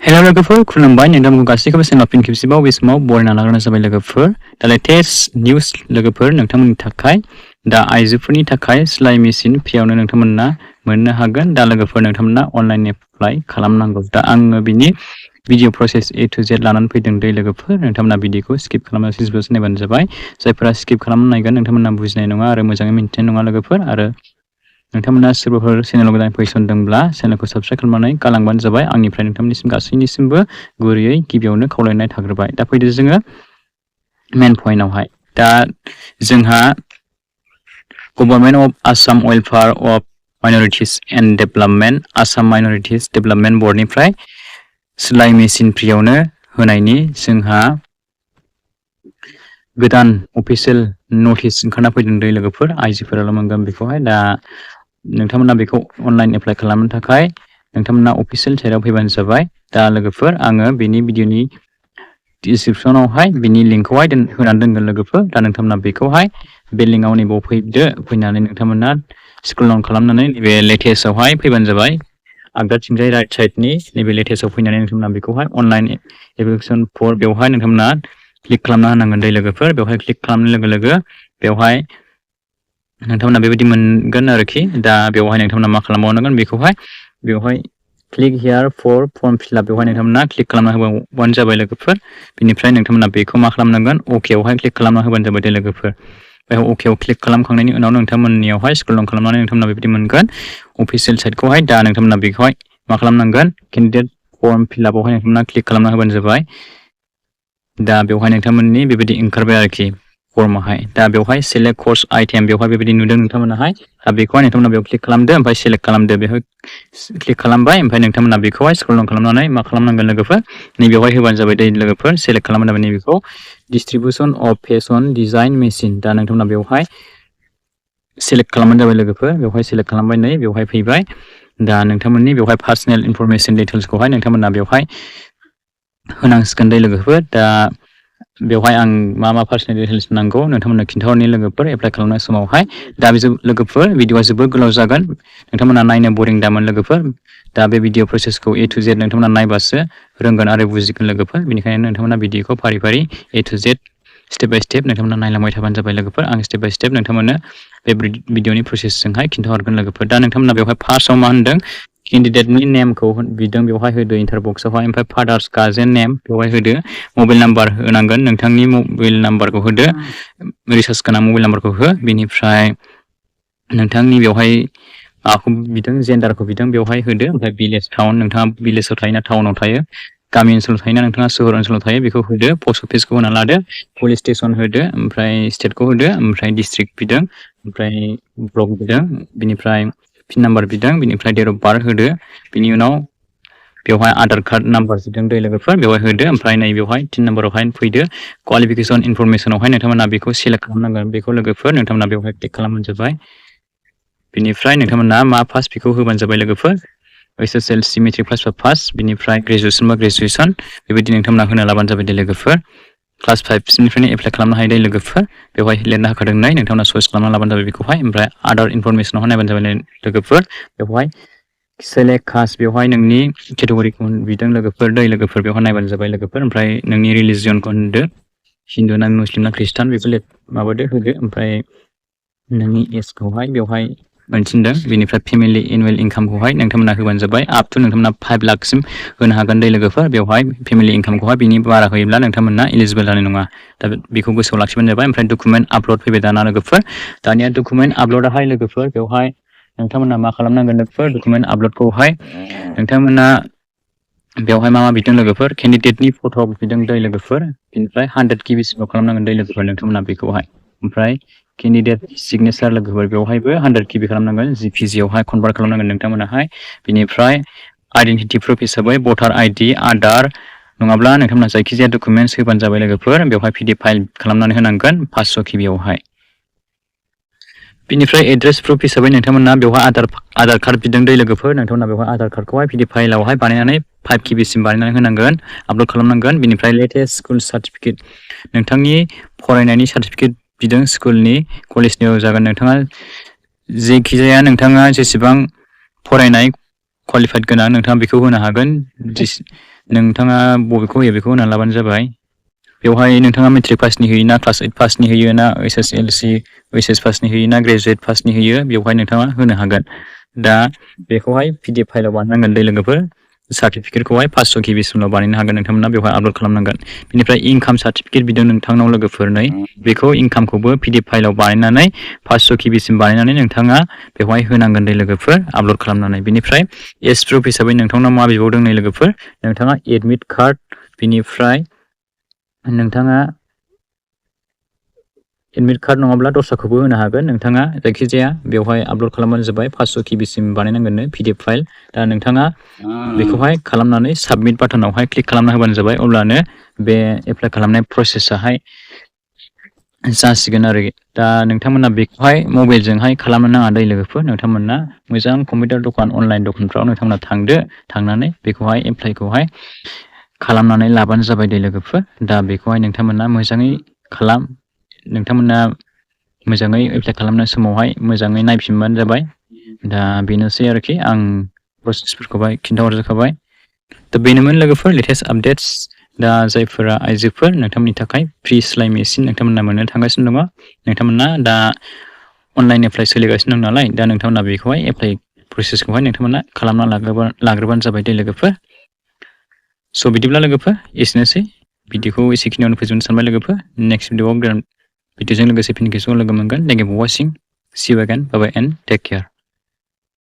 Hello लोगोफोर खुलुमबाय नोंथांमोनखौ गासैखौबो चेनेल पिन खेबसेबाव बे समाव बरायना लाग्रोनाय जाबाय लोगोफोर दा लेटेस्ट निउस लोगोफोर नोंथांमोननि थाखाय दा आइजोफोरनि थाखाय सिलाइ मेसिन फ्रियावनो नोंथांमोना मोननो हागोन दा लोगोफोर नोंथांमोना अनलाइन एप्लाइ खालामनांगौ दा आङो बिनि video process A to Z लानानै फैदों दै लोगोफोर नोंथांमोना भिडिअखौ स्किप खालामनानै सिजबोस नायबानो जाबाय जायफोरा स्किप खालामनो नायगोन नोंथांमोना बुजिनाय नङा आरो मोजाङै मिन्थिनाय नङा लोगोफोर आरो नोंथांमोना सोरबाफोर चेनेलाव गोदान फैसनदोंब्ला चेनेलखौ साबस्क्राइब खालामनानै गालांबानो जाबाय आंनिफ्राय नोंथांमोननिसिम गासैनिसिमबो गुरैयै गिबियावनो खावलायनाय थाग्रोबाय दा फैदो जोङो मेन पइन्टआवहाय दा जोंहा government of Assam welfare of minorities and development Assam minorities development बर्डनिफ्राय सिलाइ मेसिन फ्रियावनो होनायनि जोंहा गोदान अफिसियेल नटिस ओंखारना फैदों दै लोगोफोर आइजोफोराल' मोनगोन बेखौहाय दा नोंथांमोना बेखौ अनलाइन एप्लाइ खालामनो थाखाय नोंथांमोना अफिसियेल साइटआव फैबानो जाबाय दा लोगोफोर आङो बेनि भिडिअनि डिसक्रिपसनावहाय बिनि लिंकखौहाय होनानै दोनगोन लोगोफोर दा नोंथांमोना बेखौहाय बे लिंकआव नैबाव फैदो फैनानै नोंथांमोना स्क्रल डाउन खालामनानै नैबे लेटेस्टआवहाय फैबानो जाबाय आगदाथिंजाय राइट साइडनि नैबे लेटेस्टआव फैनानै नोंथांमोना बेखौहाय अनलाइन एप्लिकेसन फर बेवहाय नोंथांमोना क्लिक खालामना होनांगोन दै लोगोफोर बेवहाय क्लिक खालामनाय लोगो लोगो बेवहाय नोंथांमोना बेबायदि मोनगोन आरोखि दा बेवहाय नोंथांमोना मा खालामबावनांगोन बेखौहाय बेवहाय क्लिक हियार फर फर्म फिलआप बेवहाय नोंथांमोना क्लिक खालामना होबानो जाबाय लोगोफोर बिनिफ्राय नोंथांमोना बेखौ मा खालामनांगोन अकेआवहाय क्लिक खालामना होबानो जाबाय दे लोगोफोर बेवहाय अकेआव क्लिक खालामखांनायनि उनाव नोंथांमोननियावहाय स्क्रल डाउन खालामनानै नोंथांमोना बेबायदि मोनगोन अफिसियेल साइटखौहाय दा नोंथांमोना बेखौहाय मा खालामनांगोन केन्डिडेट फर्म फिलआपआवहाय नोंथांमोना क्लिक खालामना होबानो जाबाय दा बेवहाय नोंथांमोननि बेबायदि ओंखारबाय आरोखि फर्मावहाय दा बेवहाय सेलेक्ट कर्स आइटेम बेवहाय बेबायदि नुदों नोंथांमोनाहाय दा बेखौहाय नोंथांमोना बेयाव क्लिक खालामदो ओमफ्राय सेलेक्ट खालामदो बेवहाय क्लिक खालामबाय ओमफ्राय नोंथांमोना बेखौहाय स्क्रल डाउन खालामनानै मा खालामनांगोन लोगोफोर नैबेवहाय होबानो जाबाय दै लोगोफोर सेलेक्ट खालामबानो जाबाय नैबेखौ distribution of fashion design machine दा नोंथांमोना बेवहाय सेलेक्ट खालामबानो जाबाय लोगोफोर बेवहाय सेलेक्ट खालामबाय नै बेवहाय फैबाय दा नोंथांमोननि बेवहाय पार्सनेल इनफरमेसन डिटेल्सखौहाय नोंथांमोना बेवहाय होनांसिगोन दै लोगोफोर दा बेवहाय आं मा पार्सनेल डिटेल्स नांगौ नोंथांमोननो खिन्थाहरनि लोगोफोर एप्लाइ खालामनाय समावहाय दा बे लोगोफोर भिडिअआ जोबोद गोलाव जागोन नोंथांमोना नायनो बरिं दामोन लोगोफोर दा बे भिडिअ प्रसेसखौ A to Z नोंथांमोना नायबासो रोंगोन आरो बुजिगोन लोगोफोर बेनिखायनो नोंथांमोना भिडिअखौ फारि फारि A to Z step by step नोंथांमोना नायलांबाय थाबानो जाबाय लोगोफोर आं स्टेप बाय स्टेप नोंथांमोननो बे भिडिअनि प्रसेसजोंहाय खिन्थाहरगोन लोगोफोर दा नोंथांमोना बेवहाय फार्स्टआव मा होनदों केन्डिडेटनि नेमखौ बिदों बेवहाय होदो इन्टार बक्सआवहाय ओमफ्राय फादार्स गार्जेन नेम बेवहाय होदो मबाइल नाम्बार होनांगोन नोंथांनि मबाइल नाम्बारखौ होदो रिसार्ज गोनां मबाइल नाम्बारखौ हो बिनिफ्राय नोंथांनि बेवहाय माबाखौ बिदों जेन्डारखौ बिदों बेवहाय होदो ओमफ्राय भिलेज टाउन नोंथाङा भिलेजाव थायो ना टाउनाव थायो गामि ओनसोलाव थायोना नोंथाङा सोहोर ओनसोलाव थायो बेखौ होदो पस्ट अफिसखौ होना लादो पुलिस स्टेसन होदो ओमफ्राय स्टेटखौ होदो ओमफ्राय डिस्ट्रिक्ट बिदों ओमफ्राय ब्लक बिदों बिनिफ्राय पिन नाम्बार बिदों बिनिफ्राय डेट अफ बार्थ होदो बिनि उनाव बेवहाय आधार कार्ड नाम्बार बिदों दै लोगोफोर बेवहाय होदो ओमफ्राय नै बेवहाय 3 नाम्बारावहाय फैदो क्वालिफिकेसन इनफरमेसनावहाय नोंथांमोना बेखौ सेलेक्ट खालामनांगोन बेखौ लोगोफोर नोंथांमोना बेवहाय क्लिक खालामबानो जाबाय बिनिफ्राय नोंथांमोना मा पास बेखौ होबानो जाबाय लोगोफोर SSLC मेट्रिक पास बिनिफ्राय ग्रेजुवेसन बा ग्रेजुवेसन बेबायदि नोंथांमोना होना लाबानो जाबाय दे लोगोफोर क्लास 5 निफ्रायनो एप्लाइ खालामनो हायो दे लोगोफोर बेवहाय लिरना होखादों नै नोंथांमोना चयस खालामना लाबानो जाबाय बेखौहाय ओमफ्राय आदार इनफरमेसनावहाय नायबानो जाबाय लोगोफोर बेवहाय सेलेक्ट कास्ट बेवहाय नोंनि केटेगरिखौ बिदों लोगोफोर दै लोगोफोर बेवहाय नायबानो जाबाय लोगोफोर ओमफ्राय नोंनि रिलिजियनखौ होनदो हिन्दु ना मुस्लिम ना ख्रिस्टान बेखौ माबादो होदो ओमफ्राय नोंनि एजखौहाय बेवहाय मोनथिनदों बेनिफ्राय फेमिलि एनुवेल इनकामखौहाय नोंथांमोना होबानो जाबाय आप टु नोंथांमोना 5 लाखसिम होनो हागोन दै लोगोफोर बेवहाय फेमिलि इनकामखौहाय बिनि बारा होयोब्ला नोंथांमोना इलिजिबोल जानाय नङा दा बेखौ गोसोआव लाखिबानो जाबाय ओमफ्राय डकुमेन्ट आपल'ड फैबाय दाना लोगोफोर दानिया डकुमेन्ट आपल'डआहाय लोगोफोर बेवहाय नोंथांमोना मा खालामनांगोन लोगोफोर डकुमेन्ट आपल'डखौहाय नोंथांमोना बेवहाय मा बिदों लोगोफोर केन्डिडेटनि फट' बिदों दै लोगोफोर बिनिफ्राय 100 किबिसिमाव खालामनांगोन दै लोगोफोर नोंथांमोना बेखौहाय ओमफ्राय केन्डिडेट सिगनेचार लोगोफोर बेवहायबो 100 किबि खालामनांगोन GPG-आवहाय कनभार्ट खालामनांगोन नोंथांमोनाहाय बिनिफ्राय आइडेन्टिटि प्रुफ हिसाबै भटार ID आधार नङाब्ला नोंथांमोना जायखिजाया डकुमेन्टस होबानो जाबाय लोगोफोर बेवहाय PDF फाइल खालामनानै होनांगोन 500 किबियावहाय बिनिफ्राय एड्रेस प्रुफ हिसाबै नोंथांमोना बेवहाय आधार कार्ड बिदों दै लोगोफोर नोंथांमोना बेवहाय आधार कार्डखौहाय PDF फाइलावहाय बानायनानै 5 किबिसिम बानायनानै होनांगोन आपल'ड खालामनांगोन बिनिफ्राय लेटेस्ट स्कुल सार्टिफिकेट नोंथांनि फरायनायनि सार्टिफिकेट बिदों स्कुलनि कलेजनियाव जागोन नोंथाङा जेखिजाया नोंथाङा जेसेबां फरायनाय क्वालिफाइड गोनां नोंथाङा बेखौ होनो हागोन नोंथाङा बबेखौ होयो बेखौ होनानै लाबानो जाबाय। बेवहाय नोंथाङा मेट्रिक पासनि होयो ना क्लास 8 पासनि होयो ना SSLC OHS पासनि होयो ना ग्रेजुवेट पासनि होयो बेवहाय नोंथाङा होनो हागोन। दा बेखौहाय PDF फाइलाव बानायनांगोन दै लोगोफोर। सार्टिफिकेटखौहाय 500 KB सिमल' बानायनो हागोन नोंथांमोना बेवहाय आपल'ड खालामनांगोन। बेनिफ्राय इनकाम सार्टिफिकेट बिदों नोंथांनाव लोगोफोरनै बेखौ इनकामखौबो PDF फाइलाव बानायनानै 500 KB सिम बानायनानै नोंथाङा बेवहाय होनांगोन दै लोगोफोर आपल'ड खालामनानै। बेनिफ्राय एज प्रुफ हिसाबै नोंथांनाव मा बिबावदों नै लोगोफोर नोंथाङा एडमिट कार्ड बिनिफ्राय नोंथाङा एडमिट कार्ड नङाब्ला दस्राखौबो होनो हागोन नोंथाङा जायखिजाया बेवहाय आपल'ड खालामबानो जाबाय 500 KB सिम बानायनांगोननो PDF फाइल। दा नोंथाङा बेखौहाय खालामनानै साबमिट बाटनावहाय क्लिक खालामना होबानो जाबाय अब्लानो बे एप्लाइ खालामनाय प्रसेसाहाय जासिगोन आरोखि। दा नोंथांमोना बेखौहाय मबाइलजोंहाय खालामनो नाङा दै लोगोफोर। नोंथांमोना मोजां कम्पिउटार दखान अनलाइन दखानफ्राव नोंथांमोना थांनानै बेखौहाय एप्लाइखौहाय खालामनानै लाबानो जाबाय दै लोगोफोर। दा बेखौहाय नोंथांमोना मोजाङै नोंथांमोना मोजाङै एप्लाइ खालामनाय समावहाय मोजाङै नायफिनबानो जाबाय। दा बेनोसै आरोखि आं प्रसेसफोरखौहाय खिन्थाहरजोबखाबाय। दा बेनोमोन लोगोफोर लेटेस्ट आपडेट्स। दा जायफोरा आइजोफोर नोंथांमोननि थाखाय फ्रि सिलाय मेसिन नोंथांमोना मोननो थांगासिनो दङ। नोंथांमोना दा अनलाइन एप्लाइ सोलिगासिनो दं नालाय दा नोंथांमोना बेखौहाय एप्लाइ प्रसेसखौहाय नोंथांमोना खालामना लाग्रोबानो जाबाय दै लोगोफोर। स' बिदिब्ला लोगोफोर एसेनोसै भिडिअखौ एसेखिनियावनो फोजोबनो सानबाय लोगोफोर। नेक्स्ट भिडिअआव गोदान भिडिअजों लोगोसे फिन खेबसेबाव लोगो मोनगोन। Thank you for watching. See you again. Bye bye and take care.